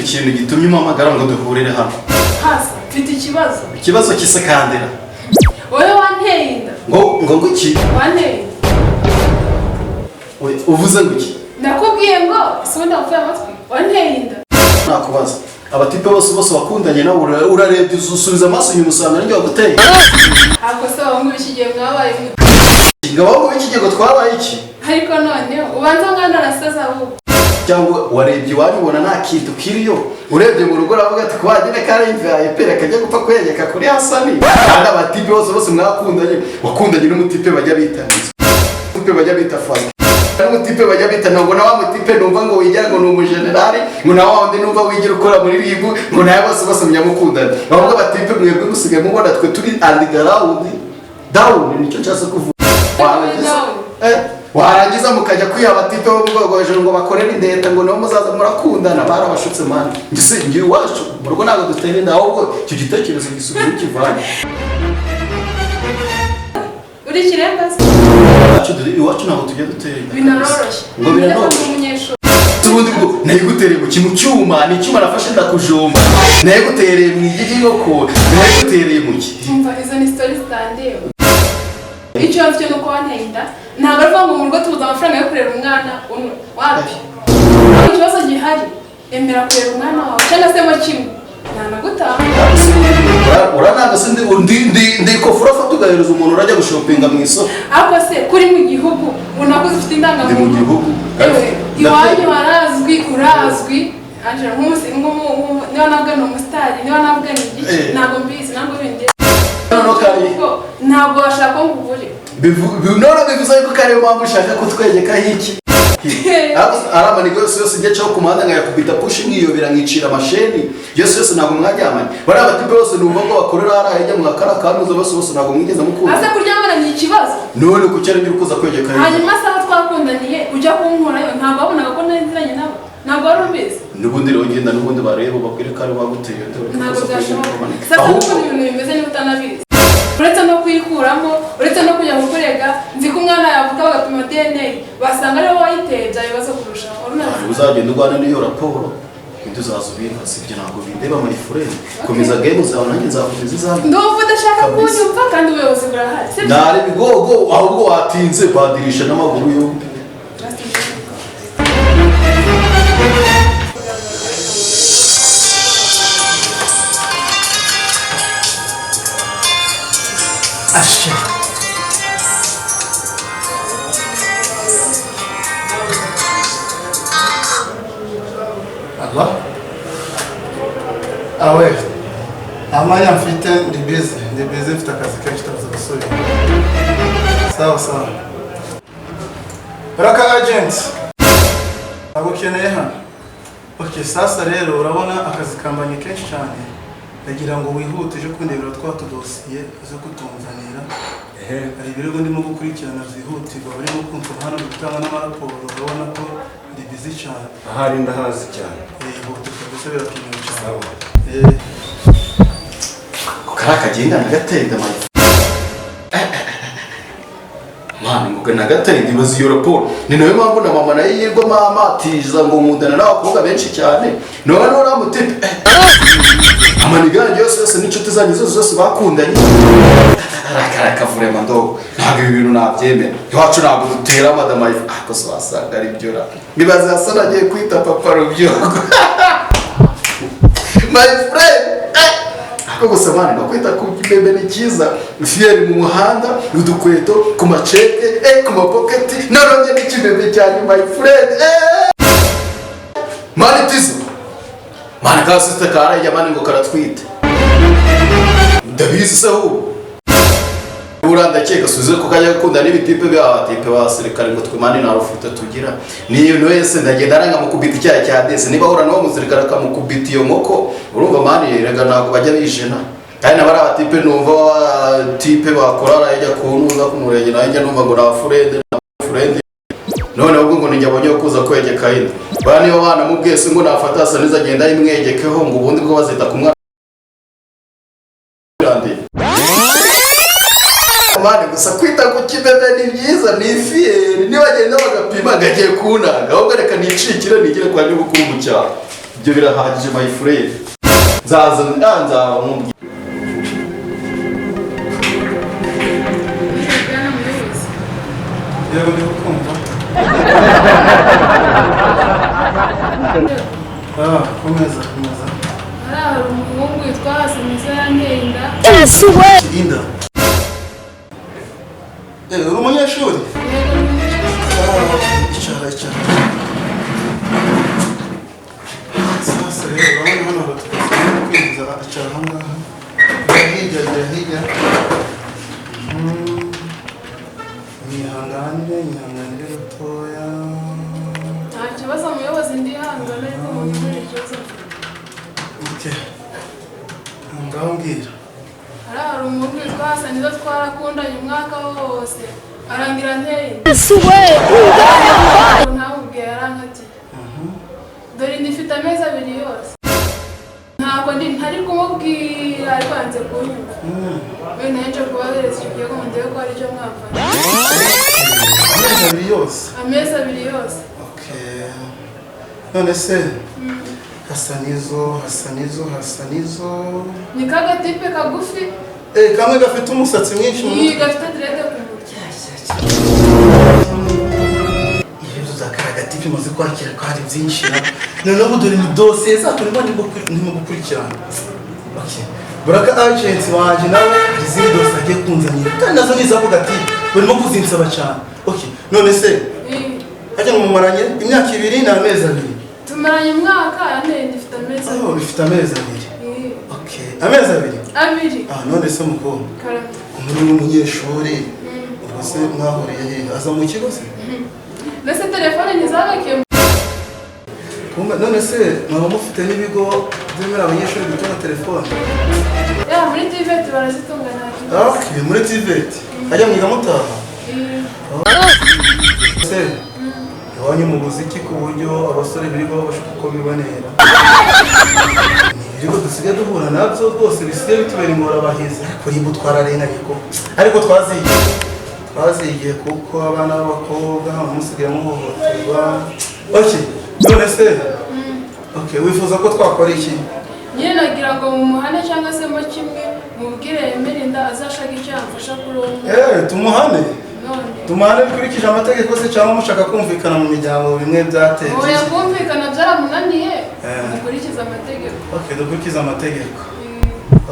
ikindi kintu gitumye umpamagara ngo duhurire hano. Hasa mfite ikibazo kisekandira. Wowe wanteye inda. Ngo iki? Wanteye. Uvuze ngo iki? Nakubwiye ngo sonda uvuye amatwi. Wanteye inda. Nakubaza. Abatipe bose bakundanye nawe urarebye usubiza amaso inyuma usanga njye waguteye. Ako se wangu bishigiye mwabaye mu. Ngabo w'ikigego twabaye iki? Ariko none ubanza ngana rasaza ubu. Cyangwa warebye wabibona nta kintu kiriyo urebye mu rugo ravuga ati kwagene karimvaye pere kajya gupfa kwegeka kuri Hasani kandi abatipe bose mwakundanye wakundanye n'umutipe bajya bitaniza umutipe bajya bitafana n'umutipe bajya bitana ngo na wa mutipe numva ngo wigira ngo n'umugenerali ngo na wa wundi numva wigira ukora muri ribu ngo naye bose munyamukundana bavuga abatipe mwebwe musigaye mubona twe turi underground down nicyo cyase kuvuga warangiza mukajya kwiha abatipe bo mu rwego hejuru ngo bakorere indeta ngo nibo muzaza murakundana barabashutse mani ngise ngiye iwacu mu rugo ntabwo dutera inda ahubwo icyo gitekerezo gisubiye ukivanye uri kirembaza iwacu ntabwo tujya dutera inda binaroroshye ngo binaroroshye ubundi bwo nayigutereye mu kintu cyuma ni icyuma nafashe ndakujomba nayigutereye mu igigi nkoko nayigutereye mu ki umva izo ni stories zandiye icyo afite no kwanteye inda ntabwo avuga ngo mu rugo tubuza amafaranga yo kurera umwana wapi ikibazo gihari emera kurera umwana wawe cyangwa se mo kimwe ntanagutanga urananga se ndi kofura fata ugahereza umuntu urajya gushopinga mu isoko ariko se kuri mu gihugu unakoze ufite indangamuntu ndi mu gihugu iwanyu urazwi anje nk'umusi niba nabwo ni umusitari niba nabwo ni igiki ntabwo mbizi ntabwo bindi ntabwo bashaka ngo uvure none bivuze yuko kare mpamvu ushaka kutwegeka hiki arama nigo yose njye cyo kumanda ngayakubita push nkiyobera nkicira amasheni yose ntabwo mwajyamanye bari abatipe bose numva ngo bakorera ara hejya mu akara kanuzo bose ntabwo mwigeze mukunda asa kuryamana ni ikibazo none kucyari ngira kuza kwegeka hanyuma saho twakundaniye ujya kunkorayo ntabwo wabonaga ko nenziranye nabo ntabwo wari ubizi nubundi rero ngenda nubundi bareba babwire ko ari baguteye ntabwo byashoboka sasa uko ibintu bimeze niba utanabizi uretse no kwikuramo uretse no kujya gukorega nzi ko umwana yavuga bagapima DNA basanga ariwe wayiteye byabibazo kurushaho uzagenda urwana n'iyo raporo ibyo uzazubika sibyo ntabwo bindeba my friend komeza game zawe nanjye nzakugiza izanjye ndumva udashaka kunyumva kandi ubuyobozi burahari nari bigogo ahubwo watinze badirisha n'amaguru yombi Asha Aba awe amanya mfite ndi busy mfite akazi kenshi tabuza gusubira sawa Raka agent agukeneye hano okay sasa rero urabona akazi kambanye kenshi cyane ndagira ngo wihutije kundebera twatudosiye zo kutunzanira hari ibirego ndimo gukurikirana byihutirwa barimo kumva hano gutanga n'amaraporo urabona ko ndi busy cyane ahari ndahazi cyane tukabisabira kintu cyane karakagenda nagatenda mani muga nagatenda ibaze iyo raporo ni nayo mpamvu na mama nayo yirwa mama atiza ngo mundana n'abakobwa benshi cyane none uramutipe amaniganje yose n'inshuti zanjye zose bakundanye akavureman ndo ntabwo ibi bintu nabyemera iwacu ntabwo dutera madama ako so wasanga ari byo ra nibaze hasa nagiye kwita papa rubyogo my friend ako gusa mani bakwita ku bebe ni cyiza fieri mu muhanda udukweto ku maceke ku mapoketi naronye n'ikibebe cyane my friend mani tizo mani ka sister kara ya mani ngo karatwite ndabizi se hu urandakeka suze ko kajya gukunda n'ibitipe by'abatipe basirikare ngo twimane na rufite tugira niyo wese ndagenda aranga mukubita icyaha cya dese niba hura no musirikare akamukubita iyo nkoko urumva mani rega ntabwo bajya bijena kandi nabari abatipe numva tipe bakorara yajya kunuza kumurenge nanjye numva ngo na friend none ubwo ngo njyabonye kuza kwegeka indi bani yo bana mubwese ngo nafata asa neza agenda imwegekeho ngo ubundi bwo bazita kumwa mani gusa kwita ku kibebe ni byiza ni fieri niba agenda bagapima gagiye kunanga ahubwo reka nicikire nigire kwa nyubukuru mu cyaro ibyo birahagije my friend. Nzaza nkubwira. Yego ndi kumva. Komeza. hari umuhungu witwa Hasanizo yanteye inda. Inda. Uri umunyeshuri? Icara. Sasa rero urabona hano batugeze kwinjiza icara ahangaha. Hirya. Nyihangane gatoya. Nta kibazo muyobozi ndihangana ariko mubwire ikibazo. Okay. Ngaho mbwira. hari umuhungu witwa Hasanizo twarakundanye umwaka wose arangira nteye inda. Ntamubwiye yarankatiye. Dore ndifite amezi 2 yose. Ntabwo ntari kumubwira ariko yanze kunyumva. Wenda nje kubahereza icyo gihe ngo ndebe ko ari cyo mwafashe. Amezi 2 yose. Okay. None se Hasanizo. Ni kagatipe kagufi. Kamwe gafite umusatsi mwinshi mu mutwe. Gafite direde ku mutwe. Ibyo zakaragatipe maze kwakira ko hari byinshi. Noneho dore ni dosiye zacu ndimo gukurikirana. Okay. Buraka agent wanje nawe izindi dosiye agiye kunzanira. Kandi nazo nizavuga ati barimo kuzinsaba cyane. Okay. None se hajya mu maranye imyaka 2 n'amezi 2. Tumaranye umwaka yane ndifite amezi 2. Bifite amezi 2. Okay. Amezi 2. None se mukobwa. Karate. Muri umunyeshuri. Ubuse mwahuriye he? Aza mu kigo se? Nese telefone nizabakiye. None se mwaba mufite n'ibigo byemera abanyeshuri gutunga telefone? Muri TVET barazitunga nta kibazo. Okay, muri TVET. Ajya mwiga mutaha? Se iwanyu mu buziki ku buryo abasore birirwa babasha uko bibonera. Ibigo dusigaye duhura nabyo rwose bisigaye bitubera ingorabahizi. Kuri ibu twararenganye ko ariko twazigiye kuko abana b'abakobwa musigaye muhohoterwa. Okay. None se wifuza ko twakora iki? Nyine nagira ngo mu muhane cyangwa se mo kimwe mubwire Emelinda azashaka icyo yamfasha kuri uwo. Tumuhane? Tumuhane bikurikije amategeko se cyangwa mushaka kumvikana mu miryango bimwe byateye? Oya kumvikana byaramunaniye. Mukurikiza amategeko. Okay, dukurikiza amategeko.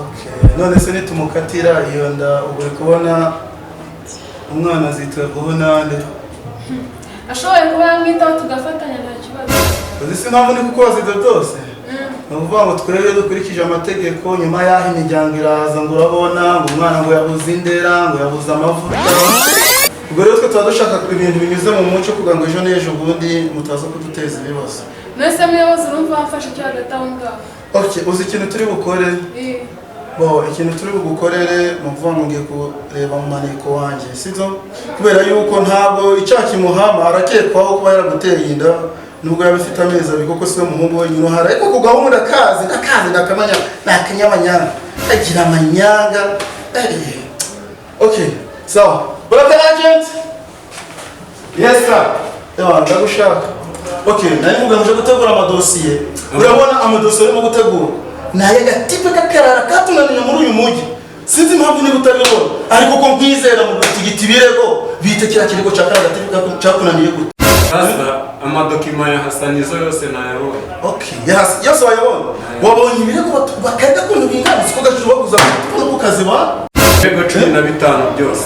Okay. None se nitumukatira iyo nda uri kubona umwana azitwa nande? Ashoboye kuba yamwitaho tugafatanya nta kibazo. Uzi impamvu ni kuko wazidwe byose? Ni ukuvuga ngo twebwe dukurikije amategeko nyuma y'aho imiryango iraza ngo urabona ngo umwana ngo yabuze indera ngo yabuze amavuta. Ubwo rero twe tuba dushaka ibintu binyuze mu muco kugira ngo ejo n'ejo ubundi mutaza kuduteza ibibazo. Nese muyobozi urumva wafashe icyo hagati aho ngaho? Okay, uzi ikintu turi bukore? Ikintu turi bugukorere mu kuvuga ngo ngiye kureba mu maneko wanjye sibyo? Kubera yuko ntabwo icyaha kimuhama arakekwaho kuba yaraguteye inda nubwo yabifite amezi 2 kuko siwe muhungu wenyine uhari ariko kugaho ndakazi nakamanya nakanyamanyanga agira amanyanga. Okay, so brother agent. Yes sir. Ndagushaka. Okay, nari mugamije gutegura amadosiye. Urabona amadosiye arimo gutegura naye gatipe kakarara katunaniye muri uyu mujyi. Sinzi impamvu ni butabibona ariko ko mbwizera mu gutigita ibirego bite kira kirego cyakara gatipe cyakunaniye gute. Sasa amadokima ya Hasanizo yose nayabonye. Okay, yose wayabonye. Wabonye ibirego bakaga ko ntibingana siko gashobora kuza ku kazi ba. Ibirego 15 byose.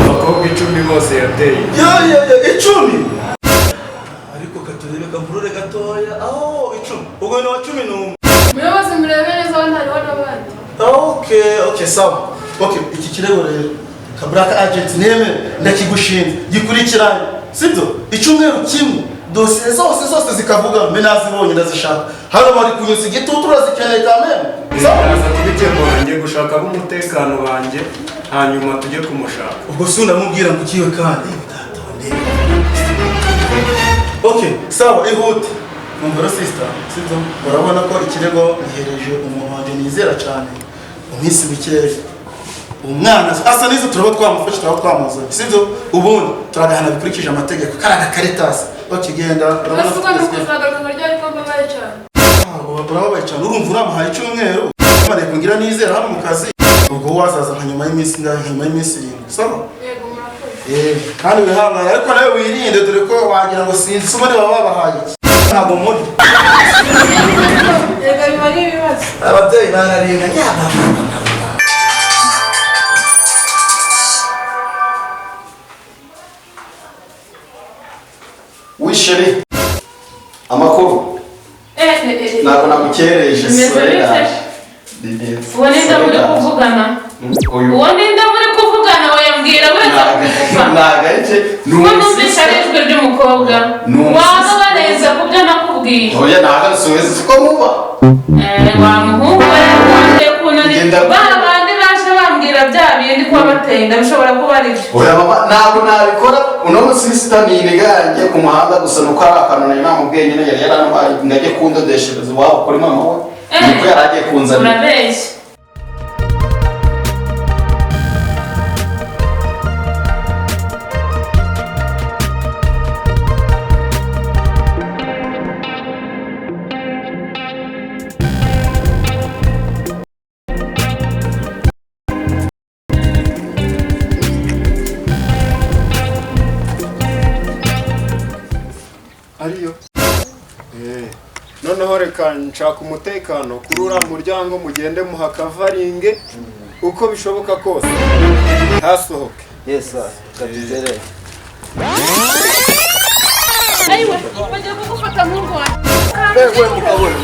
Abakobwa 10 bose yateye. 10. Ariko katurebe kamburure gatoya. 10. Ubwo ni wa 11. Muyobozi murebe neza abandi n'abandi. Okay, sawa. Okay, iki kirego rero Kabraka agent neme ndakigushinze gikurikiranye. Sibyo? Icyumweru kimwe dosiye zose zikavuga mbe nazibonye ndazishaka. Hano bari kunyuza igitutu urazikeneye kameme. Saza kubikemura ngiye gushaka umutekano banje hanyuma tujye kumushaka. Ubwo sunda mubwira ngo kiwe kandi. Okay, sawa ihute. Numvira sister, sibyo? Urabona ko ikirego gihereje umuntu wanje nizera cyane. Umisi bikeye. Umwana Hasanizo turaba twamufashe twamuzanye. Sibyo? Ubundi turagahana bikurikije amategeko. Karaga Caritas. bakigenda urasa ugana kuzagaruka ngo ryari ko mbabaye cyane. urababaye cyane urumva uramuhaye icyumweru mare kugira nizera hano mu kazi ubwo wazaza nka nyuma y'iminsi ingahe nyuma y'iminsi 7 sawa Yego murakoze. kandi wihangane ariko nawe wirinde dore ko wagira ngo sinzi umwe baba babahaye ntabwo muri Yego biba ari ibibazo. ababyeyi bararenga nyaba wisheri amakuru ntabwo namukereje uwo ninde muri kuvugana uwo ninde muri kuvugana wayambwira wese ntabwo ari cye kuko numvise ari ijwi ry'umukobwa waba bareza ku byo nakubwiye oya ntabwo arisubiza siko muba wa muhungu we wongeye kunanira ba bandi baje bambwira bya bindi kuba bateye ndabishobora kuba ari byo oya mama ntabwo nabikora uno musisita ni iniganje ku muhanda gusa nuko ari akantu nari namubwiye nyine yari yaranabaye ngo ajye kundodeshereza iwabo kuri mama we niko yari agiye kunzanira urabeshya ariyo noneho reka nshaka umutekano kuri uriya muryango mugende muhakavaringe uko bishoboka kose hasohoke. Yes sir, katugere. Ayiwe bajya kugufata mu rwanda. Wewe mukabone.